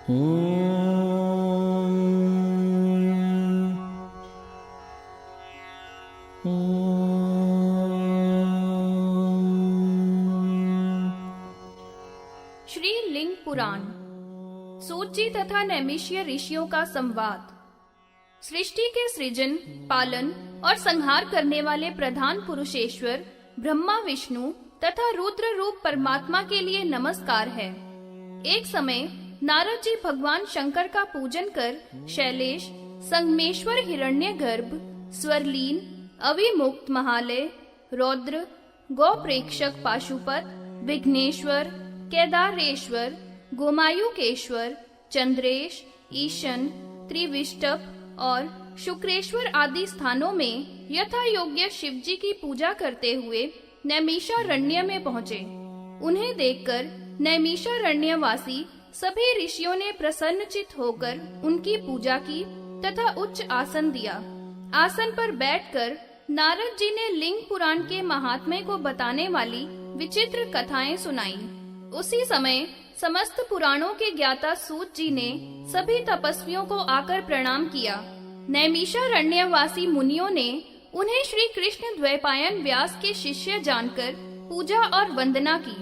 श्री लिंग पुराण। सूत जी तथा नैमिष्य ऋषियों का संवाद। सृष्टि के सृजन, पालन और संहार करने वाले प्रधान पुरुषेश्वर ब्रह्मा, विष्णु तथा रुद्र रूप परमात्मा के लिए नमस्कार है। एक समय नारद जी भगवान शंकर का पूजन कर शैलेश, संगमेश्वर, हिरण्यगर्भ, स्वरलीन, अविमुक्त महालय, रौद्र, गौ प्रेक्षक पाशुपत, विघ्नेश्वर, केदारेश्वर, गोमायुकेश्वर, चंद्रेश, ईशन, त्रिविष्टप और शुक्रेश्वर आदि स्थानों में यथा योग्य शिव जी की पूजा करते हुए नैमिषारण्य में पहुँचे। उन्हें देखकर नैमिषारण्यवासी सभी ऋषियों ने प्रसन्नचित होकर उनकी पूजा की तथा उच्च आसन दिया। आसन पर बैठकर नारद जी ने लिंग पुराण के महात्म्य को बताने वाली विचित्र कथाएं सुनाई। उसी समय समस्त पुराणों के ज्ञाता सूत जी ने सभी तपस्वियों को आकर प्रणाम किया। नैमिषारण्यवासी मुनियों ने उन्हें श्री कृष्ण द्वैपायन व्यास के शिष्य जानकर पूजा और वंदना की।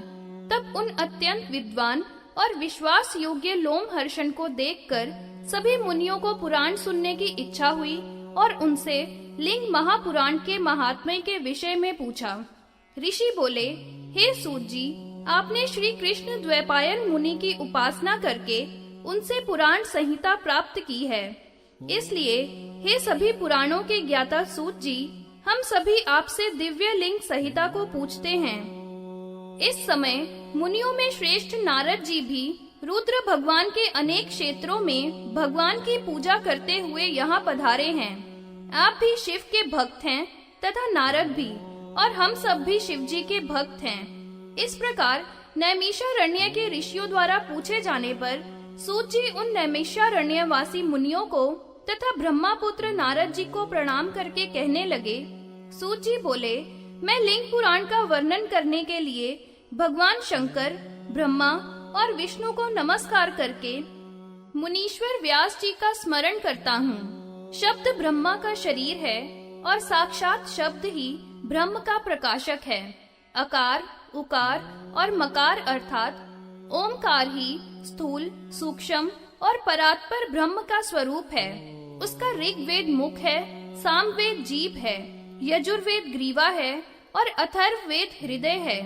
तब उन अत्यंत विद्वान और विश्वास योग्य लोमहर्षण को देखकर सभी मुनियों को पुराण सुनने की इच्छा हुई और उनसे लिंग महापुराण के महात्म्य के विषय में पूछा। ऋषि बोले, हे सूत जी, आपने श्री कृष्ण द्वैपायन मुनि की उपासना करके उनसे पुराण संहिता प्राप्त की है। इसलिए हे सभी पुराणों के ज्ञाता सूत जी, हम सभी आपसे दिव्य लिंग संहिता को पूछते हैं। इस समय मुनियों में श्रेष्ठ नारद जी भी रुद्र भगवान के अनेक क्षेत्रों में भगवान की पूजा करते हुए यहाँ पधारे हैं। आप भी शिव के भक्त हैं तथा नारद भी, और हम सब भी शिव जी के भक्त हैं। इस प्रकार नैमिषारण्य के ऋषियों द्वारा पूछे जाने पर सूत जी उन नैमिषारण्यवासी मुनियों को तथा ब्रह्मापुत्र नारद जी को प्रणाम करके कहने लगे। सूत जी बोले, मैं लिंग पुराण का वर्णन करने के लिए भगवान शंकर, ब्रह्मा और विष्णु को नमस्कार करके मुनीश्वर व्यास जी का स्मरण करता हूँ। शब्द ब्रह्मा का शरीर है और साक्षात शब्द ही ब्रह्म का प्रकाशक है। अकार, उकार और मकार अर्थात ओमकार ही स्थूल, सूक्ष्म और परात्पर ब्रह्म का स्वरूप है। उसका ऋग्वेद मुख है, सामवेद जीभ है, यजुर्वेद ग्रीवा है और अथर्ववेद हृदय है।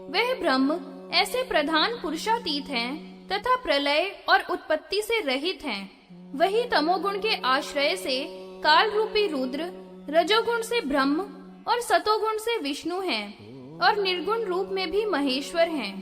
वह ब्रह्म ऐसे प्रधान पुरुषातीत हैं तथा प्रलय और उत्पत्ति से रहित हैं। वही तमोगुण के आश्रय से काल रूपी रुद्र, रजोगुण से ब्रह्म और सतोगुण से विष्णु हैं और निर्गुण रूप में भी महेश्वर हैं।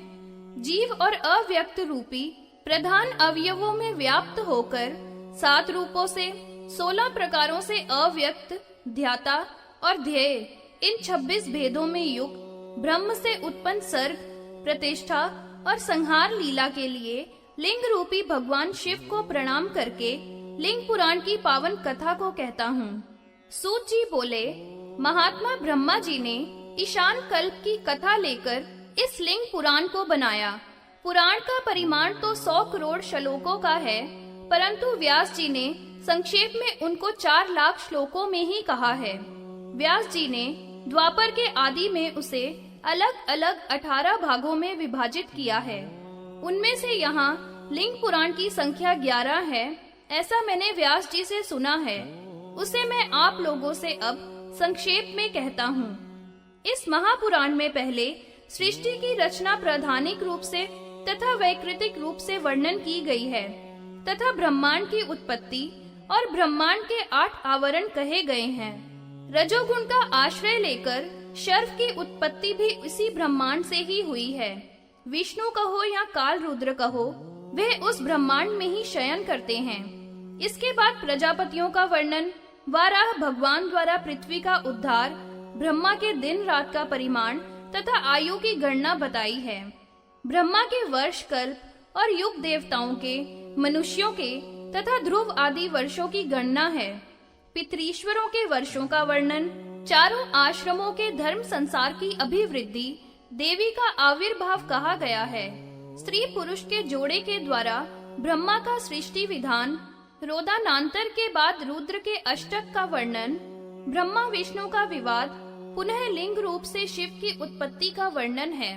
जीव और अव्यक्त रूपी प्रधान अवयवों में व्याप्त होकर 7 रूपों से 16 प्रकारों से अव्यक्त, ध्याता और ध्येय, इन 26 भेदों में युक्त ब्रह्म से उत्पन्न सर्ग, प्रतिष्ठा और संहार लीला के लिए लिंग रूपी भगवान शिव को प्रणाम करके लिंग पुराण की पावन कथा को कहता हूँ। सूत जी बोले, महात्मा ब्रह्मा जी ने ईशान कल्प की कथा लेकर इस लिंग पुराण को बनाया। पुराण का परिमाण तो 100 करोड़ श्लोकों का है, परंतु व्यास जी ने संक्षेप में उनको 4 लाख श्लोकों में ही कहा है। व्यास जी ने द्वापर के आदि में उसे अलग अलग 18 भागों में विभाजित किया है। उनमें से यहाँ लिंग पुराण की संख्या 11 है, ऐसा मैंने व्यास जी से सुना है। उसे मैं आप लोगों से अब संक्षेप में कहता हूँ। इस महापुराण में पहले सृष्टि की रचना प्रधानिक रूप से तथा वैकृतिक रूप से वर्णन की गई है तथा ब्रह्मांड की उत्पत्ति और ब्रह्मांड के 8 आवरण कहे गए हैं। रजोगुण का आश्रय लेकर शर्व की उत्पत्ति भी इसी ब्रह्मांड से ही हुई है। विष्णु कहो या काल रुद्र कहो, वे उस ब्रह्मांड में ही शयन करते हैं। इसके बाद प्रजापतियों का वर्णन, वाराह भगवान द्वारा पृथ्वी का उद्धार, ब्रह्मा के दिन रात का परिमाण तथा आयु की गणना बताई है। ब्रह्मा के वर्ष कल्प और युग देवताओं के, मनुष्यों के तथा ध्रुव आदि वर्षों की गणना है। पितरीश्वरों के वर्षों का वर्णन, चारों आश्रमों के धर्म संसार की अभिवृद्धि, देवी का आविर्भाव कहा गया है। स्त्री पुरुष के जोड़े के द्वारा ब्रह्मा का सृष्टि विधान, रोदानांतर के बाद रुद्र के अष्टक का वर्णन, ब्रह्मा विष्णु का विवाद, पुनः लिंग रूप से शिव की उत्पत्ति का वर्णन है।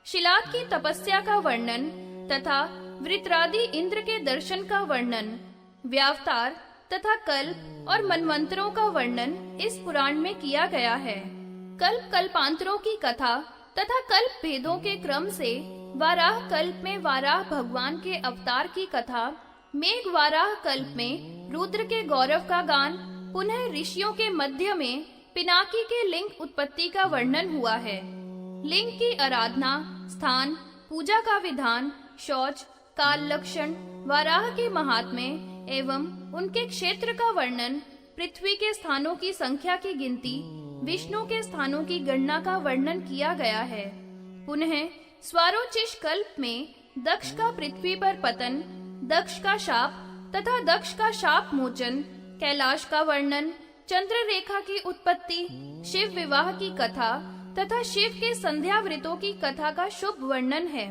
शिलाद की तपस्या का वर्णन तथा वृत्रादि इंद्र के दर्शन का वर्णन, व्यावतार तथा कल्प और मनवंतरों का वर्णन इस पुराण में किया गया है। कल्प कल्पांतरों की कथा तथा कल्प भेदों के क्रम से वाराह कल्प में वाराह भगवान के अवतार की कथा, मेघ वाराह कल्प में रुद्र के गौरव का गान, पुनः ऋषियों के मध्य में पिनाकी के लिंग उत्पत्ति का वर्णन हुआ है। लिंग की आराधना, स्थान, पूजा का विधान, शौच, काल लक्षण, वाराह के महात्म्य एवं उनके क्षेत्र का वर्णन, पृथ्वी के स्थानों की संख्या की गिनती, विष्णु के स्थानों की गणना का वर्णन किया गया है। पुनः स्वारोचिष कल्प में दक्ष का पृथ्वी पर पतन, दक्ष का शाप तथा दक्ष का शाप मोचन, कैलाश का वर्णन, चंद्र रेखा की उत्पत्ति, शिव विवाह की कथा तथा शिव के संध्या व्रतों की कथा का शुभ वर्णन है।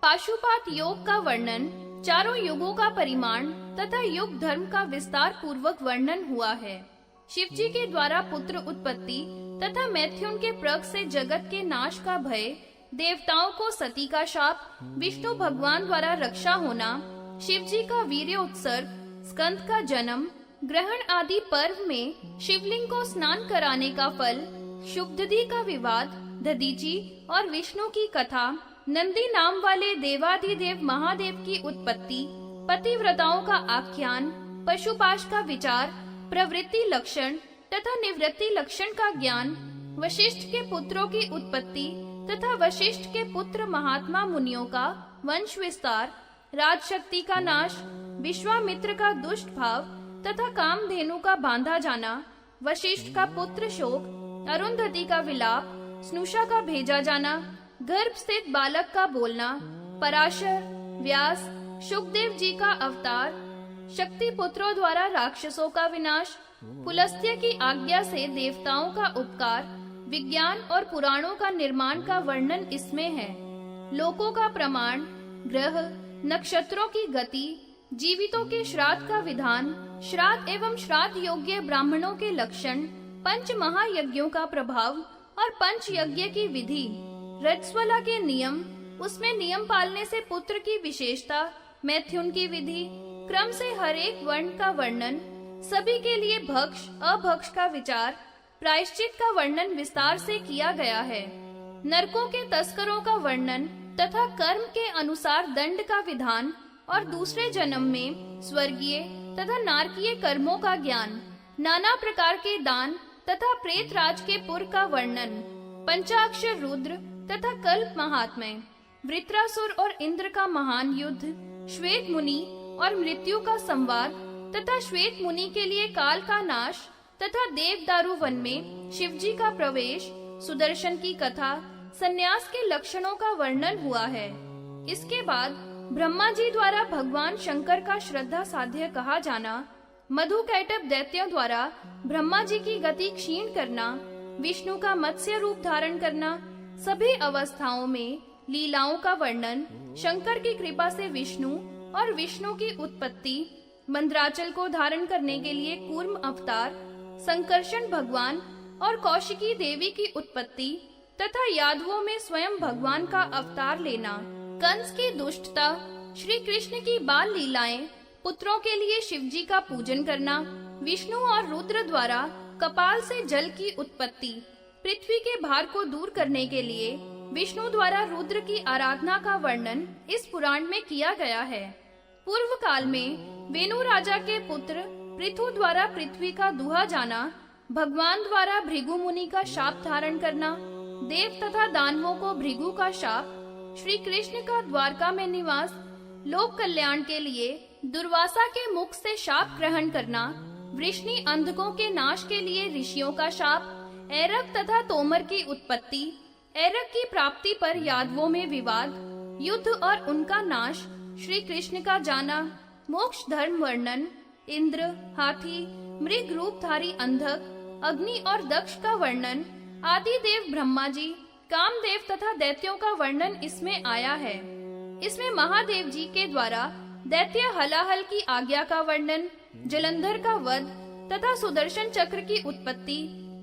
पाशुपात योग का वर्णन, चारों युगों का परिमाण तथा युग धर्म का विस्तार पूर्वक वर्णन हुआ है। शिव जी के द्वारा पुत्र उत्पत्ति तथा मैथुन के प्रग से जगत के नाश का भय, देवताओं को सती का शाप, विष्णु भगवान द्वारा रक्षा होना, शिव जी का वीर्य उत्सर्ग, स्कंद का जन्म, ग्रहण आदि पर्व में शिवलिंग को स्नान कराने का फल, शुभदधी का विवाद, दधीची और विष्णु की कथा, नंदी नाम वाले देवाधिदेव महादेव की उत्पत्ति, पतिव्रताओं का आख्यान, पशुपाश का विचार, प्रवृत्ति लक्षण तथा निवृत्ति लक्षण का ज्ञान, वशिष्ठ के पुत्रों की उत्पत्ति तथा वशिष्ठ के पुत्र महात्मा मुनियों का वंश विस्तार, राजशक्ति का नाश, विश्वामित्र का दुष्ट भाव तथा कामधेनु का बांधा जाना, वशिष्ठ का पुत्र शोक, अरुंधति का विलाप, स्नुषा का भेजा जाना, गर्भ स्थित बालक का बोलना, पराशर, व्यास, शुकदेव जी का अवतार, शक्ति पुत्रों द्वारा राक्षसों का विनाश, पुलस्त्य की आज्ञा से देवताओं का उपकार, विज्ञान और पुराणों का निर्माण का वर्णन इसमें है। लोकों का प्रमाण, ग्रह, नक्षत्रों की गति, जीवितों के श्राद्ध का विधान, श्राद्ध एवं श्राद्ध योग्य ब्राह्मणों के लक्षण, पंच महायज्ञों का प्रभाव और पंच यज्ञ की विधि, रजस्वला के नियम, उसमें नियम पालने से पुत्र की विशेषता, मैथुन की विधि, क्रम से हर एक वर्ण का वर्णन, सभी के लिए भक्ष अभक्ष का विचार, प्रायश्चित का वर्णन विस्तार से किया गया है। नरकों के तस्करों का वर्णन तथा कर्म के अनुसार दंड का विधान और दूसरे जन्म में स्वर्गीय तथा नारकीय कर्मों का ज्ञान, नाना प्रकार के दान तथा प्रेत राज के पुर का वर्णन, पंचाक्षर रुद्र तथा कल्प महात्म्य, वृत्रासुर और इंद्र का महान युद्ध, श्वेत मुनि और मृत्यु का संवाद तथा श्वेत मुनि के लिए काल का नाश तथा देवदारू वन में शिवजी का प्रवेश, सुदर्शन की कथा, संन्यास के लक्षणों का वर्णन हुआ है। इसके बाद ब्रह्मा जी द्वारा भगवान शंकर का श्रद्धा साध्य कहा जाना, मधुकैटभ दैत्यों द्वारा ब्रह्मा जी की गति क्षीण करना, विष्णु का मत्स्य रूप धारण करना, सभी अवस्थाओं में लीलाओं का वर्णन, शंकर की कृपा से विष्णु और विष्णु की उत्पत्ति, मंद्राचल को धारण करने के लिए कूर्म अवतार, संकर्षण भगवान और कौशिकी देवी की उत्पत्ति तथा यादवों में स्वयं भगवान का अवतार लेना, कंस की दुष्टता, श्री कृष्ण की बाल लीलाएं, पुत्रों के लिए शिवजी का पूजन करना, विष्णु और रुद्र द्वारा कपाल से जल की उत्पत्ति, पृथ्वी के भार को दूर करने के लिए विष्णु द्वारा रुद्र की आराधना का वर्णन इस पुराण में किया गया है। पूर्व काल में वेनु राजा के पुत्र पृथु द्वारा पृथ्वी का दुहा जाना, भगवान द्वारा भृगु मुनि का शाप धारण करना, देव तथा दानवों को भृगु का शाप, श्री कृष्ण का द्वारका में निवास, लोक कल्याण के लिए दुर्वासा के मुख से शाप ग्रहण करना, वृष्णि अंधकों के नाश के लिए ऋषियों का शाप, ऐरक तथा तोमर की उत्पत्ति, ऐरक की प्राप्ति पर यादवों में विवाद, युद्ध और उनका नाश, श्री कृष्ण का जाना, मोक्ष धर्म वर्णन, इंद्र, हाथी, मृग रूपधारी अंधक, अग्नि और दक्ष का वर्णन, आदि देव ब्रह्मा जी, कामदेव तथा दैत्यों का वर्णन इसमें आया है। इसमें महादेव जी के द्वारा दैत्य हलाहल की आज्ञा का वर्णन, जलंधर का वध तथा सुदर्शन चक्र की उत्पत्ति,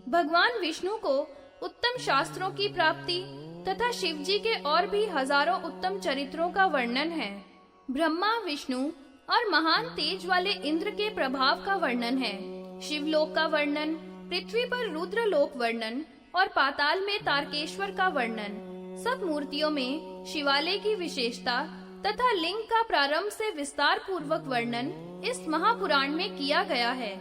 भगवान विष्णु को उत्तम शास्त्रों की प्राप्ति तथा शिव जी के और भी हजारों उत्तम चरित्रों का वर्णन है। ब्रह्मा, विष्णु और महान तेज वाले इंद्र के प्रभाव का वर्णन है। शिवलोक का वर्णन, पृथ्वी पर रुद्रलोक वर्णन और पाताल में तारकेश्वर का वर्णन। सब मूर्तियों में शिवालय की विशेषता तथा लिंग का प्रारंभ से विस्तार पूर्वक वर्णन इस महापुराण में किया गया है।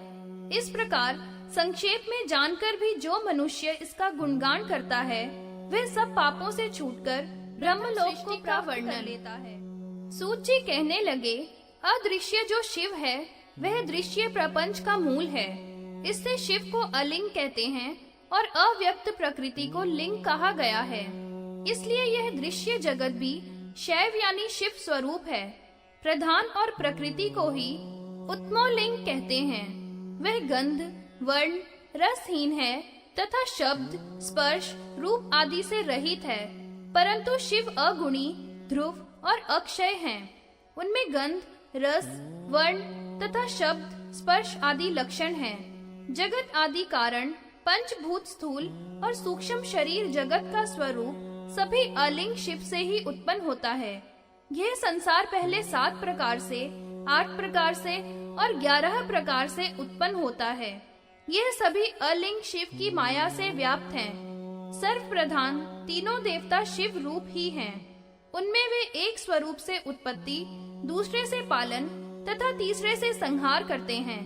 इस प्रकार संक्षेप में जानकर भी जो मनुष्य इसका गुणगान करता है वह सब पापों से छूटकर ब्रह्मलोक को प्राप्त कर लेता है। सूत जी कहने लगे, अदृश्य जो शिव है वह दृश्य प्रपंच का मूल है। इससे शिव को अलिंग कहते हैं और अव्यक्त प्रकृति को लिंग कहा गया है। इसलिए यह दृश्य जगत भी शैव यानी शिव स्वरूप है। प्रधान और प्रकृति को ही उत्मोलिंग कहते हैं। वह गंध, वर्ण, रसहीन है तथा शब्द, स्पर्श, रूप आदि से रहित है। परंतु शिव अगुणी, ध्रुव और अक्षय हैं। उनमें गंध, रस, वर्ण तथा शब्द, स्पर्श आदि लक्षण हैं। जगत आदि कारण, पंचभूत, स्थूल और सूक्ष्म शरीर जगत का स्वरूप सभी अलिंग शिव से ही उत्पन्न होता है। यह संसार पहले 7 प्रकार से, 8 प्रकार से और 11 प्रकार से उत्पन्न होता है। यह सभी अलिंग शिव की माया से व्याप्त हैं। सर्व प्रधान तीनों देवता शिव रूप ही हैं। उनमें वे एक स्वरूप से उत्पत्ति, दूसरे से पालन तथा तीसरे से संहार करते हैं।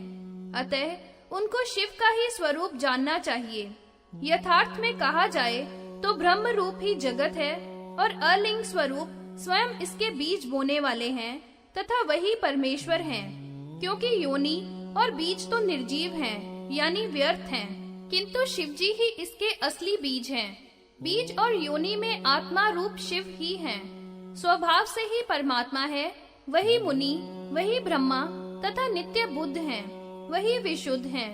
अतः उनको शिव का ही स्वरूप जानना चाहिए। यथार्थ में कहा जाए तो ब्रह्म रूप ही जगत है और अलिंग स्वरूप स्वयं इसके बीज बोने वाले हैं तथा वही परमेश्वर हैं। क्योंकि योनि और बीज तो निर्जीव हैं, यानी व्यर्थ हैं, किंतु शिव जी ही इसके असली बीज हैं। बीज और योनि में आत्मा रूप शिव ही हैं। स्वभाव से ही परमात्मा है। वही मुनि, वही ब्रह्मा तथा नित्य बुद्ध हैं, वही विशुद्ध हैं।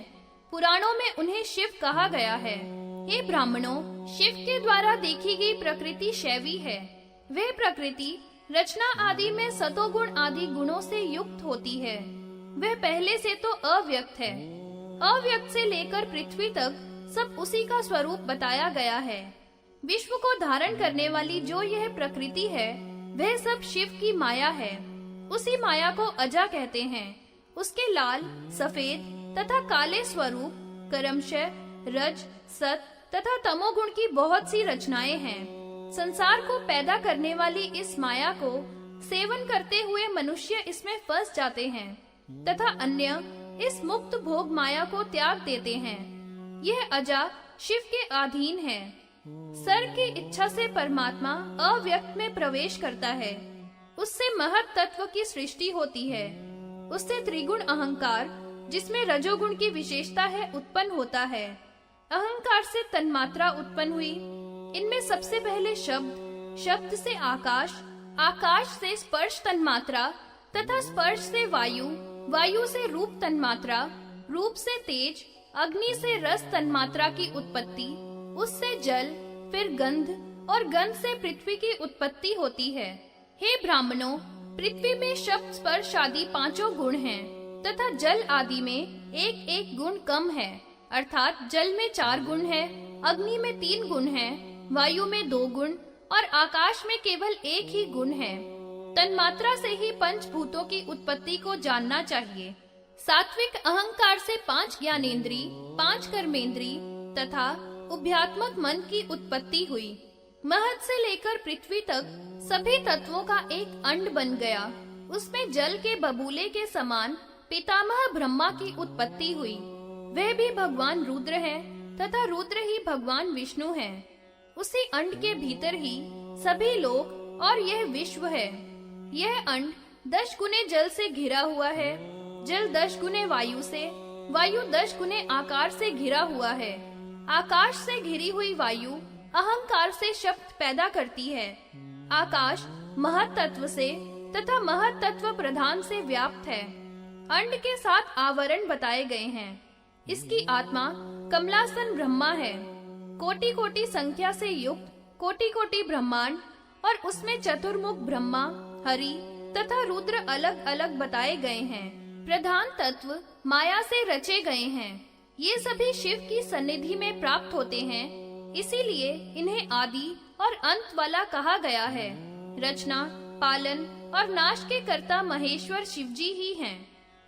पुराणों में उन्हें शिव कहा गया है। हे ब्राह्मणों, शिव के द्वारा देखी गई प्रकृति शैवी है। वह प्रकृति रचना आदि में सतोगुण आदि गुणों से युक्त होती है। वह पहले से तो अव्यक्त है। अव्यक्त से लेकर पृथ्वी तक सब उसी का स्वरूप बताया गया है। विश्व को धारण करने वाली जो यह प्रकृति है वह सब शिव की माया है। उसी माया को अजा कहते हैं। उसके लाल, सफेद तथा काले स्वरूप कर्मशः, रज, सत तथा तमोगुण की बहुत सी रचनाएं हैं। संसार को पैदा करने वाली इस माया को सेवन करते हुए मनुष्य इसमें फंस जाते हैं तथा अन्य इस मुक्त भोग माया को त्याग देते हैं। यह अजा शिव के अधीन है। सर की इच्छा से परमात्मा अव्यक्त में प्रवेश करता है। उससे महत तत्व की सृष्टि होती है। उससे त्रिगुण अहंकार, जिसमें रजोगुण की विशेषता है, उत्पन्न होता है। अहंकार से तन्मात्रा उत्पन्न हुई। इनमें सबसे पहले शब्द, शब्द से आकाश, आकाश से स्पर्श तन्मात्रा तथा स्पर्श से वायु, वायु से रूप तन्मात्रा, रूप से तेज, अग्नि से रस तन्मात्रा की उत्पत्ति, उससे जल, फिर गंध और गंध से पृथ्वी की उत्पत्ति होती है। हे ब्राह्मणों, पृथ्वी में शब्द, स्पर्श आदि 5 गुण हैं तथा जल आदि में एक एक गुण कम है। अर्थात जल में 4 गुण है, अग्नि में 3 गुण है, वायु में 2 गुण और आकाश में केवल 1 ही गुण है। तन्मात्रा से ही पंचभूतों की उत्पत्ति को जानना चाहिए। सात्विक अहंकार से 5 ज्ञानेंद्री, 5 कर्मेंद्री तथा उभयात्मक मन की उत्पत्ति हुई। महत से लेकर पृथ्वी तक सभी तत्वों का एक अंड बन गया। उसमें जल के बबूले के समान पितामह ब्रह्मा की उत्पत्ति हुई। वह भी भगवान रुद्र है तथा रुद्र ही भगवान विष्णु है। उसी अंड के भीतर ही सभी लोक और यह विश्व है। यह अंड 10 गुने जल से घिरा हुआ है, जल 10 गुने वायु से, वायु 10 गुने आकाश से घिरा हुआ है। आकाश से घिरी हुई वायु अहंकार से शब्द पैदा करती है। आकाश महत तत्व से तथा महत तत्व प्रधान से व्याप्त है। अंड के 7 आवरण बताए गए हैं। इसकी आत्मा कमलासन ब्रह्मा है। कोटि कोटि संख्या से युक्त कोटि कोटि ब्रह्मांड और उसमें चतुर्मुख ब्रह्मा, हरि, तथा रुद्र अलग अलग बताए गए हैं। प्रधान तत्व माया से रचे गए हैं। ये सभी शिव की सन्निधि में प्राप्त होते हैं, इसीलिए इन्हें आदि और अंत वाला कहा गया है। रचना, पालन और नाश के कर्ता महेश्वर शिवजी ही हैं।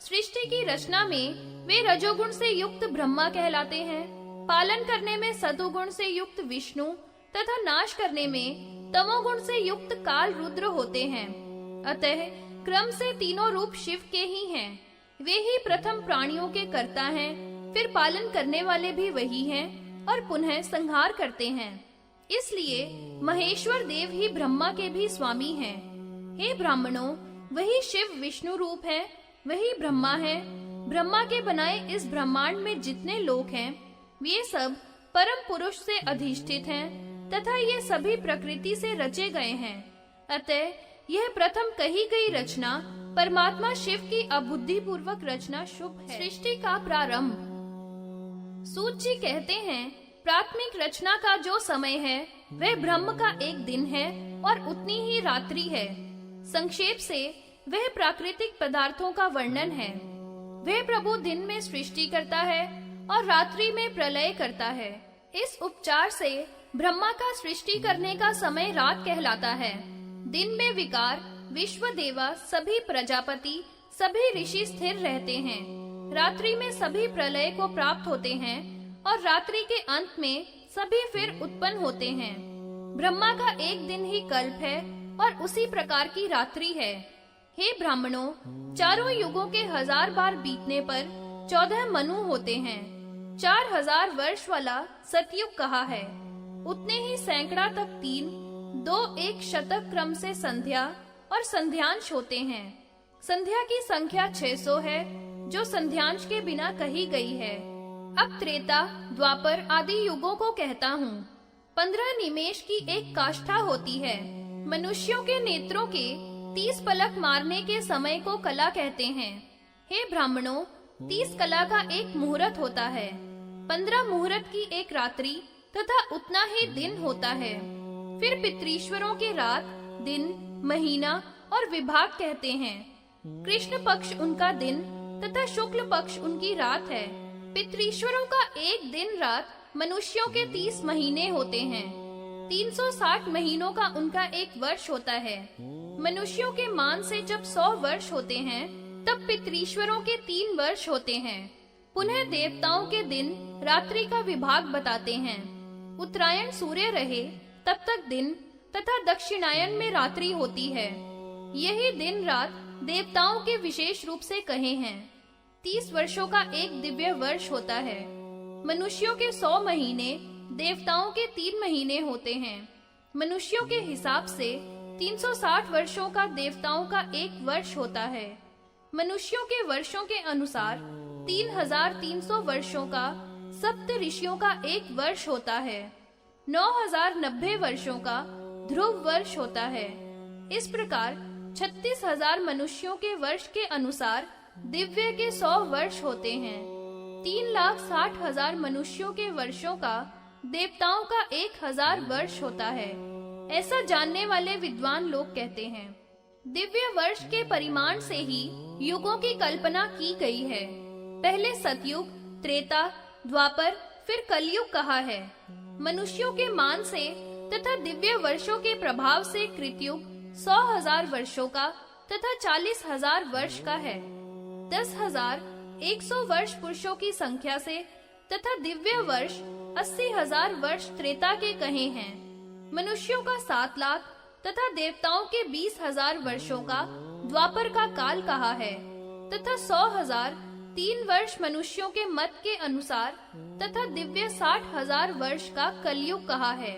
सृष्टि की रचना में वे रजोगुण से युक्त ब्रह्मा कहलाते हैं, पालन करने में सतोगुण से युक्त विष्णु तथा नाश करने में तमोगुण से युक्त काल रुद्र होते हैं। अतः क्रम से तीनों रूप शिव के ही हैं। वे ही प्रथम प्राणियों के कर्ता हैं, फिर पालन करने वाले भी वही हैं और पुनः संहार करते हैं। इसलिए महेश्वर देव ही ब्रह्मा के भी स्वामी हैं। हे ब्राह्मणों, वही शिव विष्णु रूप है, वही ब्रह्मा है। ब्रह्मा के बनाए इस ब्रह्मांड में जितने लोक हैं, वे सब परम पुरुष से अधिष्ठित हैं तथा ये सभी प्रकृति से रचे गए हैं। अतः यह प्रथम कही गई रचना परमात्मा शिव की अबुद्धि पूर्वक रचना शुभ है। सृष्टि का प्रारंभ। सूत जी कहते हैं, प्राथमिक रचना का जो समय है वह ब्रह्म का एक दिन है और उतनी ही रात्रि है। संक्षेप से वह प्राकृतिक पदार्थों का वर्णन है। वह प्रभु दिन में सृष्टि करता है और रात्रि में प्रलय करता है। इस उपचार से ब्रह्मा का सृष्टि करने का समय रात कहलाता है। दिन में विकार, विश्व देवा, सभी प्रजापति, सभी ऋषि स्थिर रहते हैं। रात्रि में सभी प्रलय को प्राप्त होते हैं और रात्रि के अंत में सभी फिर उत्पन्न होते हैं। ब्रह्मा का एक दिन ही कल्प है और उसी प्रकार की रात्रि है। हे ब्राह्मणों, चारों युगों के 1000 बार बीतने पर 14 मनु होते हैं। 4000 वर्ष वाला सतयुग कहा है। उतने ही सैकड़ा तक 3, 2, 1 शतक क्रम से संध्या और संध्यांश होते हैं। संध्या की संख्या 600 है, जो संध्यांश के बिना कही गई है। अब त्रेता, द्वापर आदि युगों को कहता हूँ। 15 निमेष की एक काष्ठा होती है। मनुष्यों के नेत्रों के 30 पलक मारने के समय को कला कहते हैं। हे ब्राह्मणों, 30 कला का एक मुहूर्त होता है। 15 मुहूर्त की एक रात्रि तथा उतना ही दिन होता है। फिर पितृश्वरों के रात, दिन, महीना और विभाग कहते हैं। कृष्ण पक्ष उनका दिन तथा शुक्ल पक्ष उनकी रात है। पितृश्वरों का एक दिन रात मनुष्यों के 30 महीने होते हैं। 360 महीनों का उनका एक वर्ष होता है। मनुष्यों के मान से जब 100 वर्ष होते हैं, तब पितृश्वरों के 3 वर्ष होते हैं। पुनः देवताओं के दिन रात्रि का विभाग बताते हैं। उत्तरायण सूर्य रहे तब तक दिन तथा दक्षिणायन में रात्रि होती है। यही दिन रात देवताओं के विशेष रूप से कहे हैं। 30 वर्षों का एक दिव्य वर्ष होता है। मनुष्यों के 100 महीने, देवताओं के 3 महीने होते हैं। मनुष्यों के हिसाब से 360 वर्षों का देवताओं का एक वर्ष होता है। मनुष्यों के वर्षों के अनुसार 3300 वर्षों का सप्त ऋषियों का एक वर्ष होता है। 9090 वर्षों का ध्रुव वर्ष होता है। इस प्रकार 36,000 मनुष्यों के वर्ष के अनुसार दिव्य के 100 वर्ष होते हैं। 3,60,000 मनुष्यों के वर्षों का देवताओं का 1000 वर्ष होता है। ऐसा जानने वाले विद्वान लोग कहते हैं। दिव्य वर्ष के परिमाण से ही युगों की कल्पना की गई है। पहले सतयुग, त्रेता, द्वापर, फिर कलयुग कहा है। मनुष्यों के मान से तथा दिव्य वर्षों के प्रभाव से कृतयुग 100,000 वर्षों का तथा 40,000 वर्ष का है। 10,100 वर्ष पुरुषों की संख्या से तथा दिव्य वर्ष 80,000 वर्ष त्रेता के कहे हैं। मनुष्यों का 7 लाख तथा देवताओं के 20,000 वर्षों का द्वापर का काल कहा है तथा 100,000 3 वर्ष मनुष्यों के मत के अनुसार तथा दिव्य 60,000 वर्ष का कलयुग कहा है।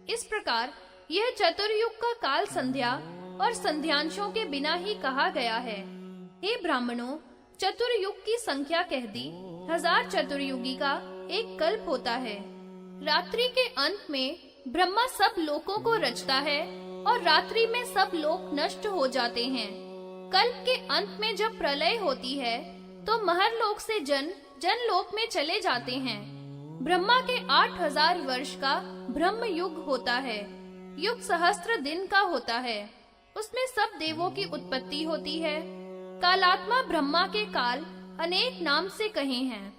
इस प्रकार यह चतुर्युग का काल संध्या और संध्यांशों के बिना ही कहा गया है। हे ब्राह्मणों, चतुर्युग की संख्या कह दी। 1000 चतुर्युगी का एक कल्प होता है। रात्रि के अंत में ब्रह्मा सब लोकों को रचता है और रात्रि में सब लोक नष्ट हो जाते हैं। कल्प के अंत में जब प्रलय होती है तो महरलोक से जन लोक में चले जाते हैं। ब्रह्मा के 8000 वर्ष का ब्रह्म युग होता है। युग सहस्त्र दिन का होता है। उसमें सब देवों की उत्पत्ति होती है। कालात्मा ब्रह्मा के काल अनेक नाम से कहे हैं,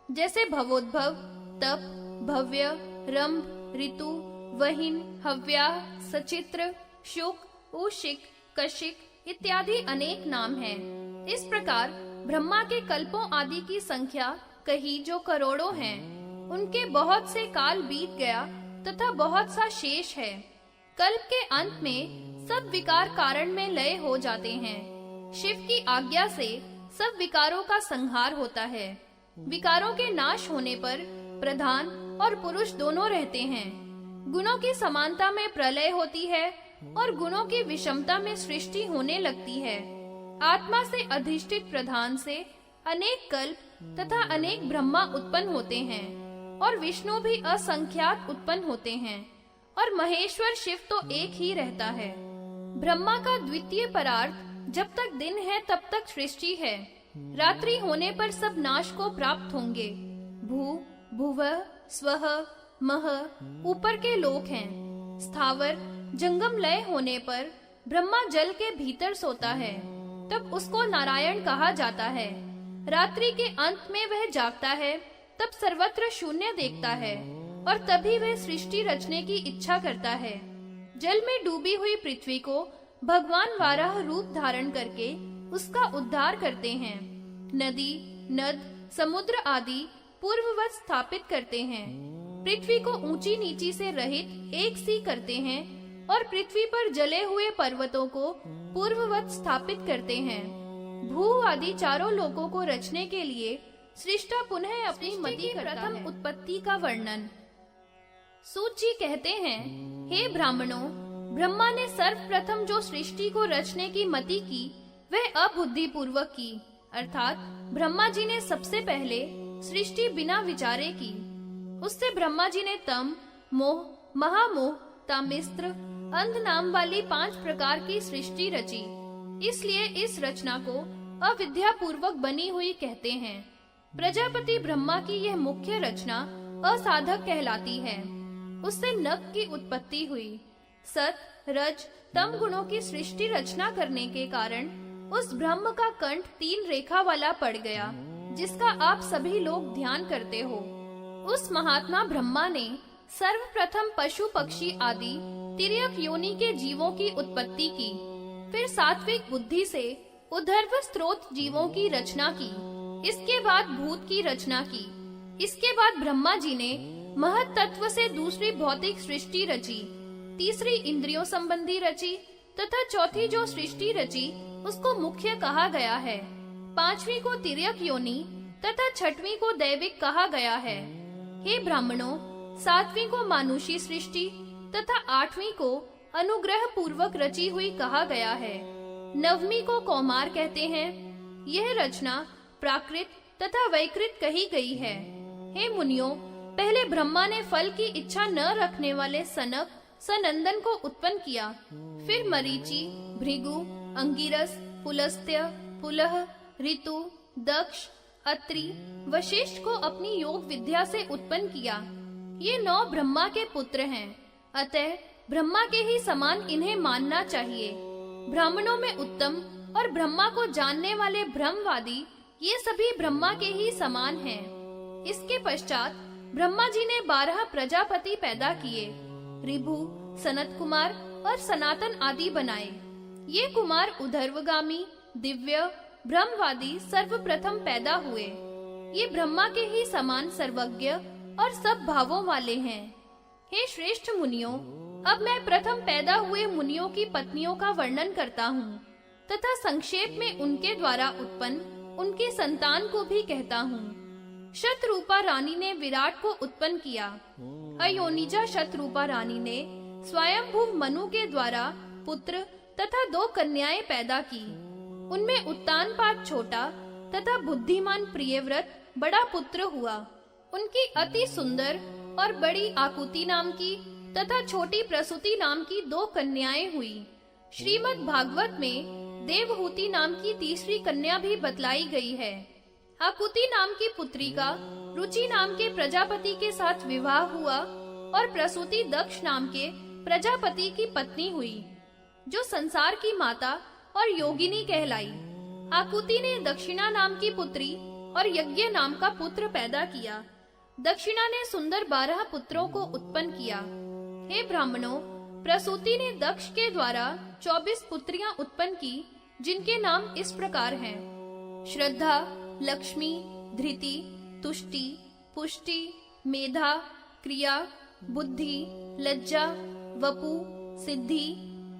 जैसे भवोद्भव, तप, भव्य, रंभ, ऋतु, वहिन, हव्याह, सचित्र, शुक, उशिक, कशिक इत्यादि अनेक नाम हैं। इस प्रकार ब्रह्मा के कल्पों आदि की संख्या कही जो करोड़ों हैं। उनके बहुत से काल बीत गया तथा बहुत सा शेष है। कल्प के अंत में सब विकार कारण में लय हो जाते हैं। शिव की आज्ञा से सब विकारों का संहार होता है। विकारों के नाश होने पर प्रधान और पुरुष दोनों रहते हैं। गुणों की समानता में प्रलय होती है और गुणों की विषमता में सृष्टि होने लगती है। आत्मा से अधिष्ठित प्रधान से अनेक कल्प तथा अनेक ब्रह्मा उत्पन्न होते हैं और विष्णु भी असंख्यात उत्पन्न होते हैं और महेश्वर शिव तो एक ही रहता है। ब्रह्मा का द्वितीय परार्थ जब तक दिन है तब तक सृष्टि है। रात्रि होने पर सब नाश को प्राप्त होंगे। भू, भुवः, स्वः, मह ऊपर के लोक हैं। स्थावर जंगम लय होने पर ब्रह्मा जल के भीतर सोता है, तब उसको नारायण कहा जाता है। रात्रि के अंत में वह जागता है, तब सर्वत्र शून्य देखता है और तभी वह सृष्टि रचने की इच्छा करता है। जल में डूबी हुई पृथ्वी को भगवान वाराह रूप धारण करके उसका उद्धार करते हैं। नदी, नद, समुद्र आदि पूर्ववत स्थापित करते हैं। पृथ्वी को ऊंची नीची से रहित एक सी करते हैं और पृथ्वी पर जले हुए पर्वतों को पूर्ववत स्थापित करते हैं। भू आदि चारों लोकों को रचने के लिए सृष्टा पुनः अपनी मति करता है। उत्पत्ति का वर्णन। सूत जी कहते हैं, हे ब्राह्मणों, ब्रह्मा ने सर्वप्रथम जो सृष्टि को रचने की मति की वह अबुद्धि पूर्वक की, अर्थात ब्रह्मा जी ने सबसे पहले सृष्टि बिना विचारे की। उससे ब्रह्मा जी ने तम, मोह, महामोह, तामिस्त्र, अंध नाम वाली 5 प्रकार की सृष्टि रची। इसलिए इस रचना को अविद्या पूर्वक बनी हुई कहते हैं। प्रजापति ब्रह्मा की यह मुख्य रचना असाधक कहलाती है। उससे नग की उत्पत्ति हुई। सत, रज, तम गुणों की सृष्टि रचना करने के कारण उस ब्रह्म का कंठ 3 रेखा वाला पड़ गया, जिसका आप सभी लोग ध्यान करते हो। उस महात्मा ब्रह्मा ने सर्वप्रथम पशु पक्षी आदि तिर्यक योनि के जीवों की उत्पत्ति की। फिर सात्विक बुद्धि से उद्धर्व स्त्रोत जीवों की रचना की। इसके बाद भूत की रचना की। इसके बाद ब्रह्मा जी ने महत तत्व से दूसरी भौतिक सृष्टि रची, तीसरी इंद्रियों संबंधी रची तथा चौथी जो सृष्टि रची उसको मुख्य कहा गया है। 5वीं को तिर्यक योनि तथा 6वीं को दैविक कहा गया है। हे ब्राह्मणों, 7वीं को मानुषी सृष्टि तथा 8वीं को अनुग्रह पूर्वक रची हुई कहा गया है। 9वीं को कौमार कहते हैं। यह रचना प्राकृत तथा वैकृत कही गई है। हे मुनियों, पहले ब्रह्मा ने फल की इच्छा न रखने वाले सनक, सनंदन को उत्पन्न किया। फिर मरीचि, भृगु, अंगिरस, पुलस्त्य, पुलह, ऋतु, दक्ष, अत्रि, वशिष्ठ को अपनी योग विद्या से उत्पन्न किया। ये 9 ब्रह्मा के पुत्र हैं, अतः ब्रह्मा के ही समान इन्हें मानना चाहिए। ब्राह्मणों में उत्तम और ब्रह्मा को जानने वाले ब्रह्मवादी ये सभी ब्रह्मा के ही समान हैं। इसके पश्चात ब्रह्मा जी ने 12 प्रजापति पैदा किए। ऋभु, सनत कुमार और सनातन आदि बनाए। ये कुमार उधर्वगामी, दिव्य, ब्रह्मवादी सर्वप्रथम पैदा हुए। ये ब्रह्मा के ही समान सर्वज्ञ और सब भावों वाले हैं। हे श्रेष्ठ मुनियों, अब मैं प्रथम पैदा हुए मुनियों की पत्नियों का वर्णन करता हूँ तथा संक्षेप में उनके द्वारा उत्पन्न उनकी संतान को भी कहता हूँ। शतरूपा रानी ने विराट को उत्पन्न किया। अयोनिजा शतरूपा रानी ने स्वयंभुव मनु के द्वारा पुत्र तथा 2 कन्याएं पैदा की। उनमें उत्तानपाद छोटा तथा बुद्धिमान प्रियव्रत बड़ा पुत्र हुआ। उनकी अति सुंदर और बड़ी आकुति नाम की तथा छोटी प्रसूति नाम की 2 कन्याएं हुई। श्रीमद् भागवत में देवहूति नाम की तीसरी कन्या भी बतलाई गई है। आकुति नाम की पुत्री का रुचि नाम के प्रजापति के साथ विवाह हुआ और प्रसूति दक्ष नाम के प्रजापति की पत्नी हुई। जो संसार की माता और योगिनी कहलाई। आकुति ने दक्षिणा नाम की पुत्री और यज्ञ नाम का पुत्र पैदा किया। दक्षिणा ने सुंदर 12 पुत्रों को उत्पन्न किया। हे ब्राह्मणों, प्रसूति ने दक्ष के द्वारा 24 पुत्रियां उत्पन्न की, जिनके नाम इस प्रकार हैं: श्रद्धा, लक्ष्मी, धृति, तुष्टि, पुष्टि, मेधा, क्रिया, बुद्धि, लज्जा, वपु, सिद्धि,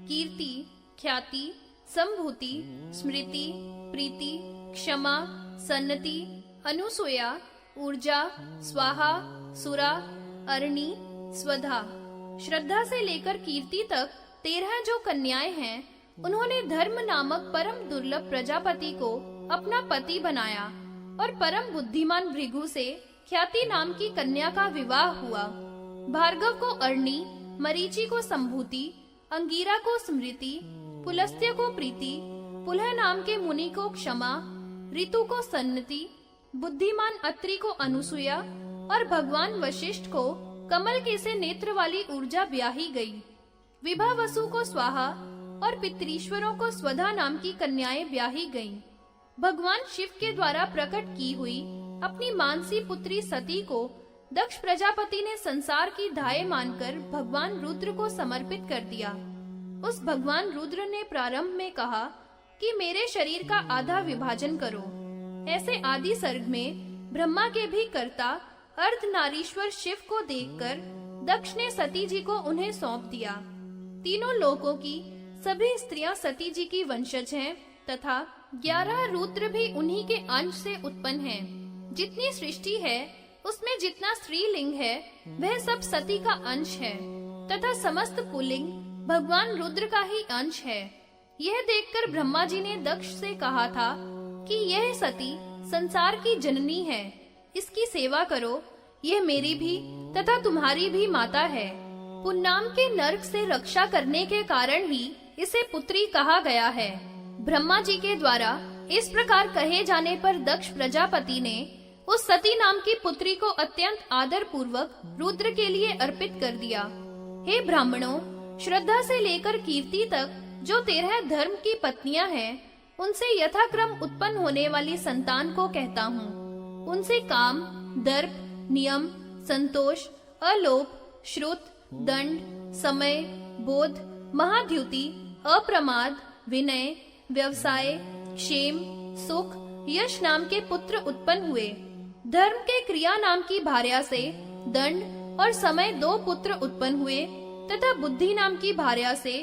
कीर्ति, ख्याति, संभूति, स्मृति, प्रीति, क्षमा, सन्नति, अनुसूया, ऊर्जा, स्वाहा, सुरा, अरणी, स्वधा। श्रद्धा से लेकर कीर्ति तक 13 जो कन्याएं हैं, उन्होंने धर्म नामक परम दुर्लभ प्रजापति को अपना पति बनाया और परम बुद्धिमान भृगु से ख्याति नाम की कन्या का विवाह हुआ। भार्गव को अरणी, मरीचि को संभूति, अंगीरा को स्मृति, पुलस्त्य को प्रीति, पुलह नाम के मुनि को क्षमा, ऋतु को सन्नति, बुद्धिमान अत्रि को अनुसूया और भगवान वशिष्ठ को कमल के से नेत्र वाली ऊर्जा ब्याही गई। विभा वसु को स्वाहा और पितृश्वरों को स्वधा नाम की कन्याएं ब्याही गईं। भगवान शिव के द्वारा प्रकट की हुई अपनी मानसी पुत्री सती को दक्ष प्रजापति ने संसार की दाय मानकर भगवान रुद्र को समर्पित कर दिया। उस भगवान रुद्र ने प्रारंभ में कहा कि मेरे शरीर का आधा विभाजन करो। ऐसे आदि सर्ग में ब्रह्मा के भी कर्ता अर्धनारीश्वर शिव को देखकर दक्ष ने सती जी को उन्हें सौंप दिया। तीनों लोकों की सभी स्त्रियां सती जी की वंशज हैं तथा 11 रुद्र भी उन्हीं के अंश से उत्पन्न हैं। जितनी सृष्टि है उसमें जितना स्त्रीलिंग है वह सब सती का अंश है तथा समस्त पुल्लिंग भगवान रुद्र का ही अंश है। यह देखकर ब्रह्मा जी ने दक्ष से कहा था कि यह सती संसार की जननी है, इसकी सेवा करो। यह मेरी भी तथा तुम्हारी भी माता है। पुन्नाम के नरक से रक्षा करने के कारण ही इसे पुत्री कहा गया है। ब्रह्मा जी के द्वारा इस प्रकार कहे जाने पर दक्ष प्रजापति ने उस सती नाम की पुत्री को अत्यंत आदर पूर्वक रुद्र के लिए अर्पित कर दिया। हे ब्राह्मणों, श्रद्धा से लेकर कीर्ति तक जो 13 धर्म की पत्नियां हैं, उनसे यथाक्रम उत्पन्न होने वाली संतान को कहता हूँ। उनसे काम, दर्प, नियम, संतोष, अलोप, श्रुत, दंड, समय, बोध, महाद्युति, अप्रमाद, विनय, व्यवसाय, क्षेम, सुख, यश नाम के पुत्र उत्पन्न हुए। धर्म के क्रिया नाम की भार्या से दंड और समय 2 पुत्र उत्पन्न हुए तथा बुद्धि नाम की भार्या से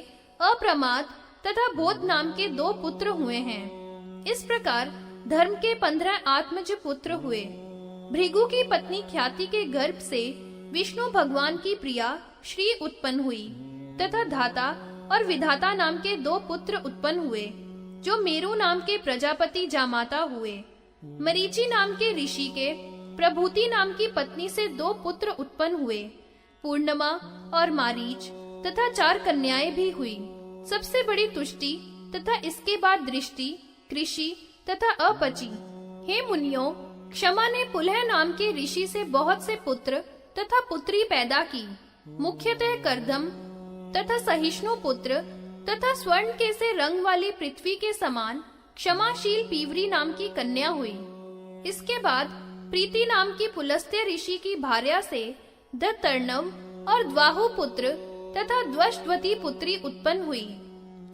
अप्रमाद तथा बोध नाम के 2 पुत्र हुए हैं। इस प्रकार धर्म के 15 आत्मज पुत्र हुए। भृगु की पत्नी ख्याति के गर्भ से विष्णु भगवान की प्रिया श्री उत्पन्न हुई तथा धाता और विधाता नाम के 2 पुत्र उत्पन्न हुए, जो मेरु नाम के प्रजापति जामाता हुए। मरीचि नाम के ऋषि के प्रभूति नाम की पत्नी से 2 पुत्र उत्पन्न हुए, पूर्णमा और मारीच तथा 4 कन्याएं भी हुई। सबसे बड़ी तुष्टि तथा इसके बाद दृष्टि, कृषि तथा अपची। हे मुनियों, क्षमा ने पुलह नाम के ऋषि से बहुत से पुत्र तथा पुत्री पैदा की। मुख्यतः करदम तथा सहिष्णु पुत्र तथा स्वर्ण के से रंग वाली पृथ्वी के समान क्षमाशील पीवरी नाम की कन्या हुई। इसके बाद प्रीति नाम की पुलस्त्य ऋषि की भार्या से दत्तर्णव और द्वाहु पुत्र तथा द्वष्टवती पुत्री उत्पन्न हुई।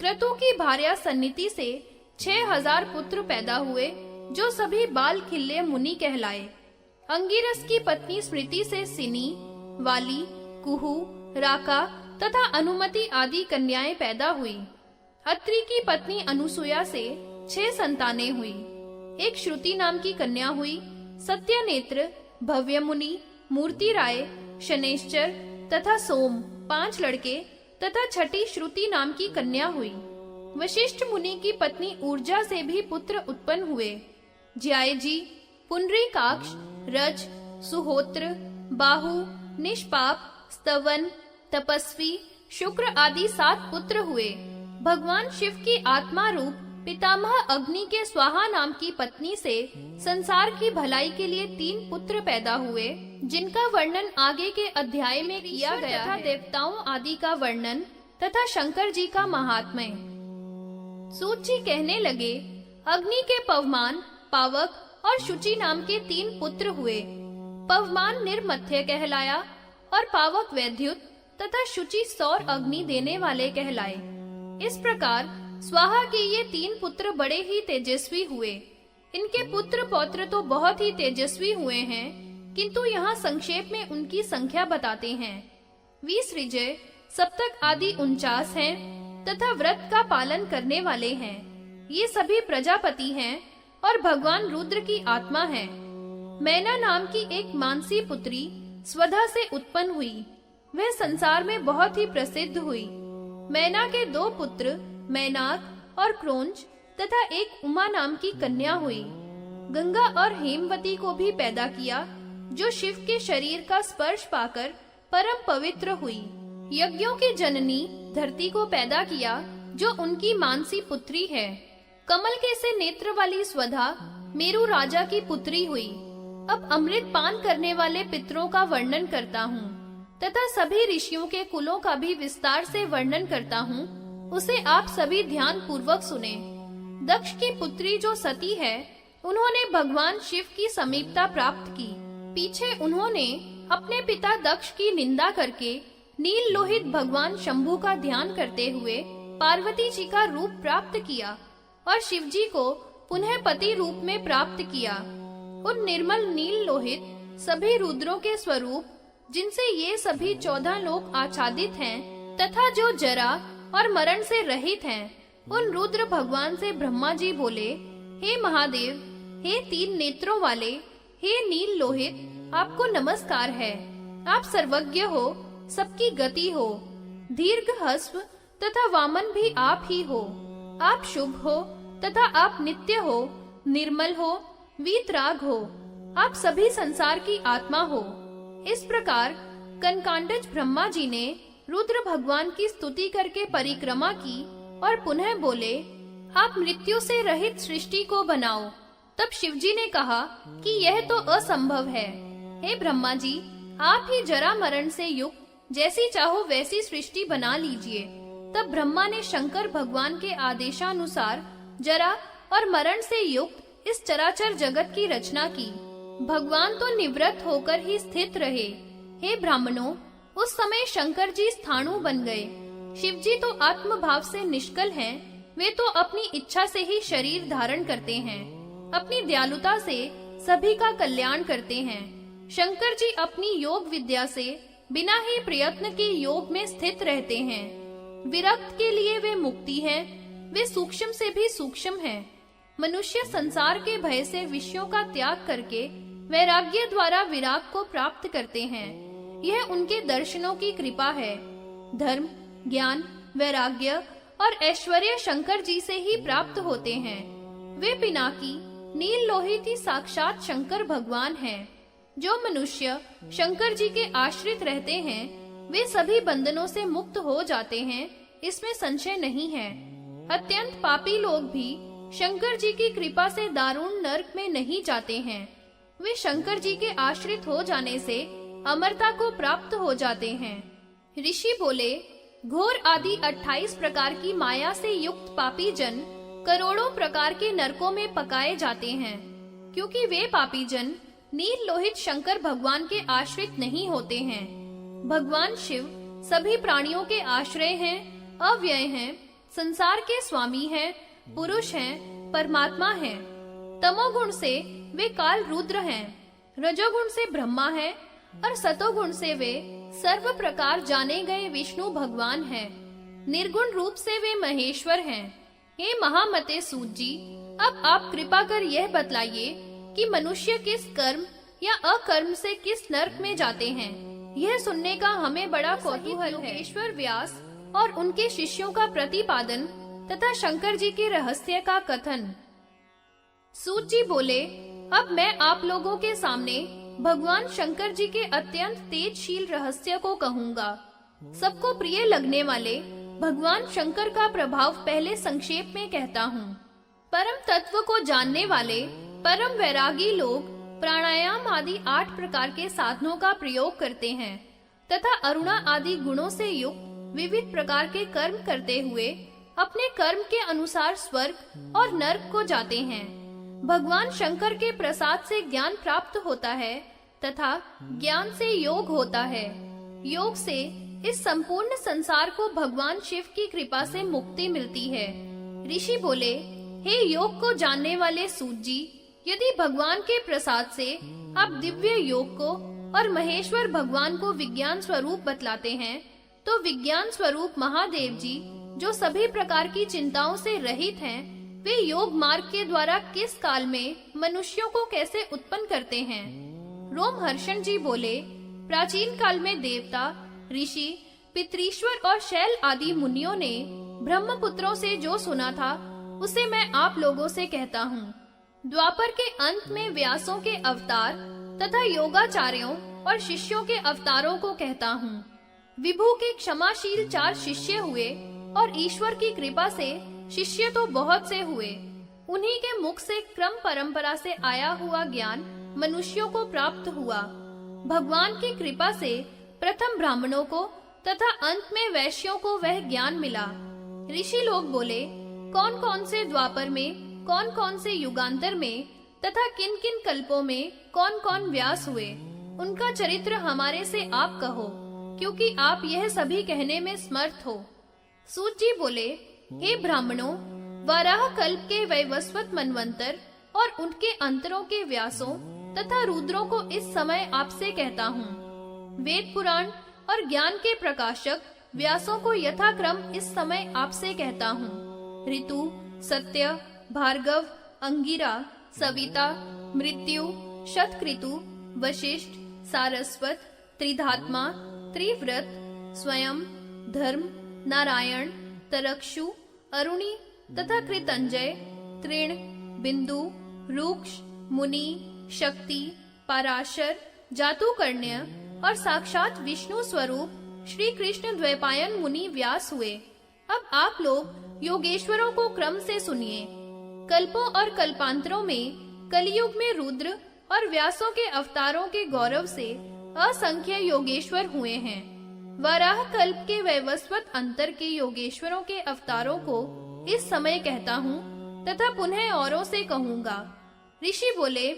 क्रतु की भार्या सन्निति से 6000 पुत्र पैदा हुए, जो सभी बाल खिल्ले मुनि कहलाए। अंगिरस की पत्नी स्मृति से सिनी, वाली, कुहू, राका तथा अनुमति आदि कन्याएं पैदा हुई। अत्रि की पत्नी अनुसूया से 6 संतानें हुई। एक श्रुति नाम की कन्या हुई। सत्यनेत्र, भव्य मुनि, मूर्ति राय, शनेश्चर तथा सोम 5 लड़के तथा छठी श्रुति नाम की कन्या हुई। वशिष्ठ मुनि की पत्नी ऊर्जा से भी पुत्र उत्पन्न हुए। ज्यायजी, पुंडरीकाक्ष, रज, सुहोत्र, बाहु, निष्पाप, स्तवन, तपस्वी, शुक्र आदि 7 पुत्र हुए। भगवान शिव की आत्मा रूप पितामह अग्नि के स्वाहा नाम की पत्नी से संसार की भलाई के लिए 3 पुत्र पैदा हुए, जिनका वर्णन आगे के अध्याय में किया गया है। देवताओं आदि का वर्णन तथा शंकर जी का महात्म्य। सूत जी कहने लगे, अग्नि के पवमान, पावक और शुचि नाम के 3 पुत्र हुए। पवमान निर्मथ्य कहलाया और पावक वैद्युत तथा शुचि सौर अग्नि देने वाले कहलाए। इस प्रकार स्वाहा के ये 3 पुत्र बड़े ही तेजस्वी हुए। इनके पुत्र पौत्र तो बहुत ही तेजस्वी हुए हैं, किंतु यहाँ संक्षेप में उनकी संख्या बताते हैं। विसृजय, सप्तक आदि 49 हैं तथा व्रत का पालन करने वाले हैं। ये सभी प्रजापति हैं और भगवान रुद्र की आत्मा है। मैना नाम की एक मानसी पुत्री स्वधा से उत्पन्न हुई। वह संसार में बहुत ही प्रसिद्ध हुई। मैना के 2 पुत्र मैनाक और क्रोंच तथा एक उमा नाम की कन्या हुई। गंगा और हेमवती को भी पैदा किया, जो शिव के शरीर का स्पर्श पाकर परम पवित्र हुई। यज्ञों की जननी धरती को पैदा किया, जो उनकी मानसी पुत्री है। कमल के से नेत्र वाली स्वधा मेरु राजा की पुत्री हुई। अब अमृत पान करने वाले पितरों का वर्णन करता हूँ तथा सभी ऋषियों के कुलों का भी विस्तार से वर्णन करता हूँ। उसे आप सभी ध्यान पूर्वक सुने। दक्ष की पुत्री जो सती है, उन्होंने भगवान शिव की समीपता प्राप्त की। पीछे उन्होंने अपने पिता दक्ष की निंदा करके नील लोहित भगवान शंभु का ध्यान करते हुए पार्वती जी का रूप प्राप्त किया और शिव जी को पुनः पति रूप में प्राप्त किया। उन निर्मल नील लोहित सभी रुद्रों के स्वरूप, जिनसे ये सभी 14 लोक आच्छादित हैं तथा जो जरा और मरण से रहित हैं, उन रुद्र भगवान से ब्रह्मा जी बोले, हे महादेव, हे 3 नेत्रों वाले, हे नील लोहित, आपको नमस्कार है। आप सर्वज्ञ हो, सबकी गति हो, दीर्घ हस्व तथा वामन भी आप ही हो। आप शुभ हो तथा आप नित्य हो, निर्मल हो, वीतराग हो। आप सभी संसार की आत्मा हो। इस प्रकार कनकांडज ब्रह्मा जी ने रुद्र भगवान की स्तुति करके परिक्रमा की और पुनः बोले, आप मृत्यु से रहित सृष्टि को बनाओ। तब शिव जी ने कहा कि यह तो असंभव है। हे ब्रह्मा जी, आप ही जरा मरण से युक्त जैसी चाहो वैसी सृष्टि बना लीजिए। तब ब्रह्मा ने शंकर भगवान के आदेशानुसार जरा और मरण से युक्त इस चराचर जगत की रचना की। भगवान तो निवृत्त होकर ही स्थित रहे। हे ब्राह्मणों, उस समय शंकर जी स्थाणु बन गए। शिव जी तो आत्म भाव से निष्कल हैं। वे तो अपनी इच्छा से ही शरीर धारण करते हैं। अपनी दयालुता से सभी का कल्याण करते हैं। शंकर जी अपनी योग विद्या से बिना ही प्रयत्न के योग में स्थित रहते हैं। विरक्त के लिए वे मुक्ति हैं। वे सूक्ष्म से भी सूक्ष्म हैं। मनुष्य संसार के भय से विषयों का त्याग करके वैराग्य द्वारा विराग को प्राप्त करते हैं। यह उनके दर्शनों की कृपा है। धर्म, ज्ञान, वैराग्य और ऐश्वर्य शंकर जी से ही प्राप्त होते हैं। वे पिनाकी नील लोहित ही साक्षात शंकर भगवान हैं। जो मनुष्य शंकर जी के आश्रित रहते हैं, वे सभी बंधनों से मुक्त हो जाते हैं, इसमें संशय नहीं है। अत्यंत पापी लोग भी शंकर जी की कृपा से दारुण नरक में नहीं जाते हैं। वे शंकर जी के आश्रित हो जाने से अमरता को प्राप्त हो जाते हैं। ऋषि बोले, घोर आदि 28 प्रकार की माया से युक्त पापी जन करोड़ों प्रकार के नरकों में पकाए जाते हैं, क्योंकि वे पापी जन नील लोहित शंकर भगवान के आश्रित नहीं होते हैं। भगवान शिव सभी प्राणियों के आश्रय हैं, अव्यय हैं, संसार के स्वामी हैं, पुरुष हैं, परमात्मा हैं। तमोगुण से वे काल रुद्र हैं, रजोगुण से ब्रह्मा है और सतोगुण से वे सर्व प्रकार जाने गए विष्णु भगवान हैं। निर्गुण रूप से वे महेश्वर हैं। हे महामते सूत जी, अब आप कृपा कर यह बतलाइए कि मनुष्य किस कर्म या अकर्म से किस नरक में जाते हैं। यह सुनने का हमें बड़ा कौतूहल है। ईश्वर व्यास और उनके शिष्यों का प्रतिपादन तथा शंकर जी के रहस्य का कथन। सूत जी बोले, अब मैं आप लोगों के सामने भगवान शंकर जी के अत्यंत तेजशील रहस्य को कहूँगा। सबको प्रिय लगने वाले भगवान शंकर का प्रभाव पहले संक्षेप में कहता हूँ। परम तत्व को जानने वाले परम वैरागी लोग प्राणायाम आदि 8 प्रकार के साधनों का प्रयोग करते हैं तथा अरुणा आदि गुणों से युक्त विविध प्रकार के कर्म करते हुए अपने कर्म के अनुसार स्वर्ग और नर्क को जाते हैं। भगवान शंकर के प्रसाद से ज्ञान प्राप्त होता है तथा ज्ञान से योग होता है। योग से इस संपूर्ण संसार को भगवान शिव की कृपा से मुक्ति मिलती है। ऋषि बोले, हे योग को जानने वाले सूत जी, यदि भगवान के प्रसाद से आप दिव्य योग को और महेश्वर भगवान को विज्ञान स्वरूप बतलाते हैं, तो विज्ञान स्वरूप महादेव जी जो सभी प्रकार की चिंताओं से रहित हैं, वे योग मार्ग के द्वारा किस काल में मनुष्यों को कैसे उत्पन्न करते हैं। रोमहर्षण जी बोले, प्राचीन काल में देवता, ऋषि, पितरीश्वर और शैल आदि मुनियों ने ब्रह्मपुत्रों से जो सुना था उसे मैं आप लोगों से कहता हूँ। द्वापर के अंत में व्यासों के अवतार तथा योगाचार्यों और शिष्यों के अवतारों को कहता हूँ। विभु के क्षमाशील 4 शिष्य हुए और ईश्वर की कृपा से शिष्य तो बहुत से हुए। उन्हीं के मुख से क्रम परंपरा से आया हुआ ज्ञान मनुष्यों को प्राप्त हुआ। भगवान की कृपा से प्रथम ब्राह्मणों को तथा अंत में वैश्यों को वह ज्ञान मिला। ऋषि लोग बोले, कौन कौन से द्वापर में, कौन कौन से युगांतर में तथा किन किन कल्पों में कौन कौन व्यास हुए, उनका चरित्र हमारे से आप कहो, क्योंकि आप यह सभी कहने में समर्थ हो। सूत जी बोले, हे ब्राह्मणों, वराह कल्प के वैवस्वत मनवंतर और उनके अंतरों के व्यासों तथा रुद्रों को इस समय आपसे कहता हूँ। वेद पुराण और ज्ञान के प्रकाशक व्यासों को यथाक्रम इस समय आपसे कहता हूँ। ऋतु, सत्य, भार्गव, अंगिरा, सविता, मृत्यु, शतकृतु, वशिष्ठ, सारस्वत, त्रिधात्मा, त्रिव्रत, स्वयं, धर्म, नारायण, तरक्षु, अरुणी तथा कृतंजय, तृण, बिंदु, रुक्ष, मुनि, शक्ति, पराशर, जातुकर्ण्य और साक्षात विष्णु स्वरूप श्री कृष्ण द्वैपायन मुनि व्यास हुए। अब आप लोग योगेश्वरों को क्रम से सुनिए। कल्पों और कल्पांतरों में कलियुग में रुद्र और व्यासों के अवतारों के गौरव से असंख्य योगेश्वर हुए हैं। वराह कल्प के वैवस्वत अंतर के योगेश्वरों के अवतारों को इस समय कहता हूँ तथा पुनः औरों से कहूँगा। ऋषि बोले,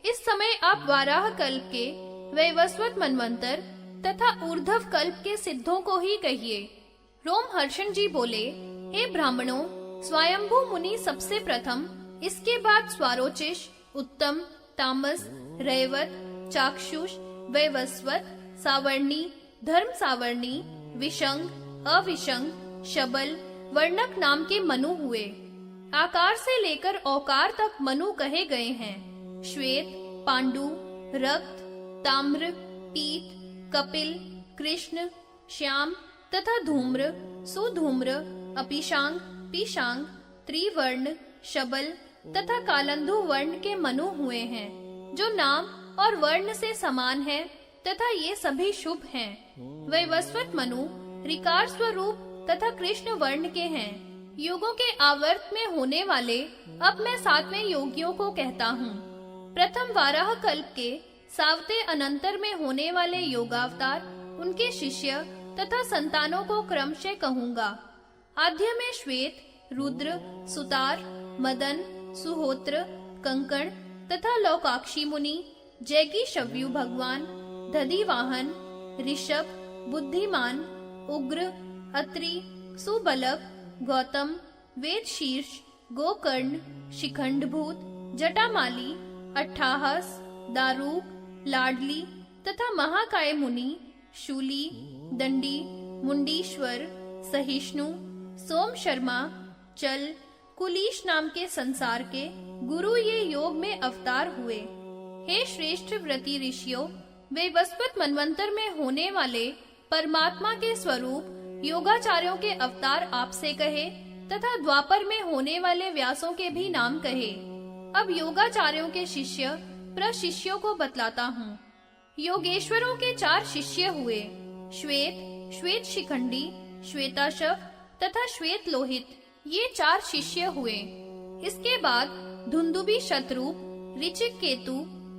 इस समय आप वराह कल्प के वैवस्वत मनवंतर तथा ऊर्ध्व कल्प के सिद्धों को ही कहिए। रोमहर्षण जी बोले, हे ब्राह्मणों, स्वयंभू मुनि सबसे प्रथम, इसके बाद स्वारोचिष, उत्तम, तामस, रैवत, चाक्षुष, वैवस्वत, सावर्णी, धर्म सावर्णी, विशंग, अविशंग, शबल, वर्णक नाम के मनु हुए। आकार से लेकर औकार तक मनु कहे गए हैं। श्वेत, पांडु, रक्त, ताम्र, पीत, कपिल, कृष्ण, श्याम तथा धूम्र, सुधूम्र, अपिशांग, पीशांग, त्रिवर्ण, शबल तथा कालंधु वर्ण के मनु हुए हैं, जो नाम और वर्ण से समान है तथा ये सभी शुभ हैं। वैवस्वत मनु ऋकार स्वरूप तथा कृष्ण वर्ण के हैं। युगों के आवर्त में होने वाले अब मैं 7वें योगियों को कहता हूँ। प्रथम वाराह कल्प के सावते अनंतर में होने वाले योगावतार, उनके शिष्य तथा संतानों को क्रमशः कहूँगा। आद्य में श्वेत, रुद्र, सुतार, मदन, सुहोत्र, कंकण तथा लौकाक्षी मुनि, जैगी शव्यु भगवान, दधिवाहन, ऋषभ, बुद्धिमान, उग्र, अत्रि, सुबलक, गौतम, वेद शीर्ष, गोकर्ण, शिखंडभूत, जटामाली, अट्ठाहस, दारूक, लाडली तथा महाकाय मुनि, शूली, दंडी, मुंडीश्वर, सहिष्णु, सोम शर्मा, चल, कुलीश नाम के संसार के गुरु ये योग में अवतार हुए। हे श्रेष्ठ व्रती ऋषियों, वैवस्वत मनवंतर में होने वाले परमात्मा के स्वरूप योगाचार्यों के अवतार आपसे कहे तथा द्वापर में होने वाले व्यासों के भी नाम कहे। अब योगाचार्यों के शिष्य प्रशिष्यों को बतलाता हूँ। योगेश्वरों के 4 शिष्य हुए, श्वेत, श्वेत शिखंडी, श्वेताशव तथा श्वेत लोहित, ये 4 शिष्य हुए। इसके बाद धुंदुबी शत्रुप, ऋचिक केतु,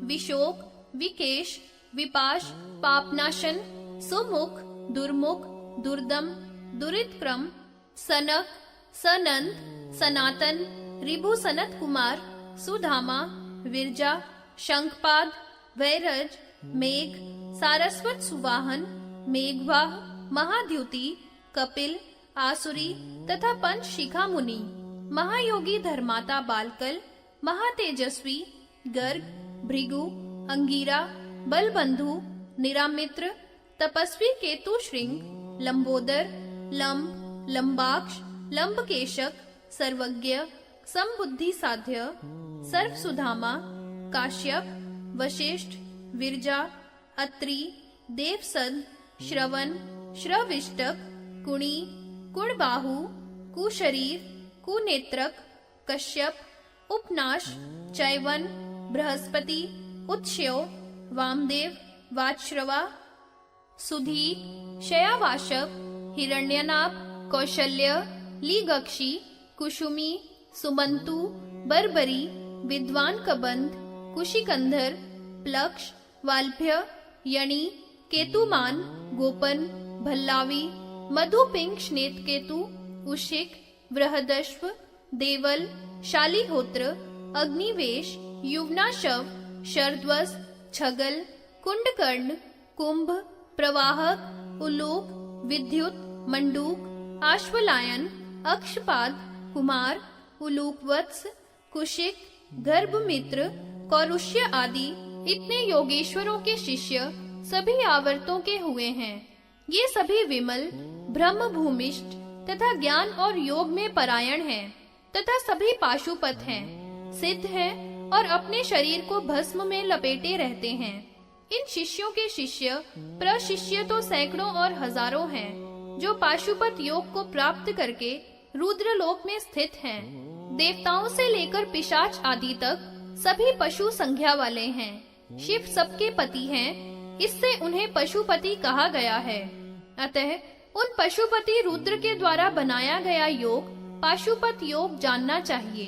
विशोक, विकेश, विपाश, पापनाशन, सुमुख, दुर्मुख, दुर्दम, दुरितक्रम, सनक, सनंद, सनातन, ऋभु सनत कुमार, सुधामा, विरजा, शंखपाद, वैरज, मेघ, सारस्वत सुवाहन, मेघवाह, महाद्युति, कपिल, आसुरी तथा पंचशिखा मुनि, महायोगी धर्माता बालकल, महातेजस्वी गर्ग, भृगु, अंगीरा, बलबंधु, निरामित्र, तपस्वी केतु श्रृंग, लंबोदर, लंब, लंबाक्ष, लंबकेशक, सर्वज्ञ, समबुद्धि साध्य, सर्व सुधामा, काश्यप, वशिष्ठ, विरजा, अत्रि, देवसद, श्रवण, श्रविष्टक, कुणी, कुणबाहु, कुशरीर, कुनेत्रक, कश्यप, उपनाश, चैवन, बृहस्पति, उत्स्यो, वामदेव, वाजश्रवा, सुधीर, शयावाशक, हिरण्यनाभ, कौशल्य, लीगक्षी, कुशुमी, सुमंतु, बर्बरी, विद्वान कबंध, कुशिकंधर, प्लक्ष, वाल्भ्य, यणी, केतुमान, गोपन, भल्लावी, मधुपिंग, श्नेतकेतु, उशिक, बृहदश्व, देवल, शालिहोत्र, अग्निवेश, युवनाशव, शरद्वस, छगल, कुंडकर्ण, कुंभ, प्रवाहक, उलोक, विद्युत, मंडूक, आश्वलायन, अक्षपाद, कुमार, उलूकवत्स, कुशिक, गर्भमित्र, कौरुष्य आदि इतने योगेश्वरों के शिष्य सभी आवर्तों के हुए हैं। ये सभी विमल, ब्रह्म भूमिष्ठ तथा ज्ञान और योग में परायण हैं तथा सभी पाशुपत हैं, सिद्ध हैं और अपने शरीर को भस्म में लपेटे रहते हैं। इन शिष्यों के शिष्य प्रशिष्य तो सैकड़ों और हजारों हैं, जो पाशुपत योग को प्राप्त करके रुद्रलोक में स्थित हैं। देवताओं से लेकर पिशाच आदि तक सभी पशु संज्ञा वाले हैं। शिव सबके पति हैं, इससे उन्हें पशुपति कहा गया है। अतः उन पशुपति रुद्र के द्वारा बनाया गया योग पाशुपत योग जानना चाहिए।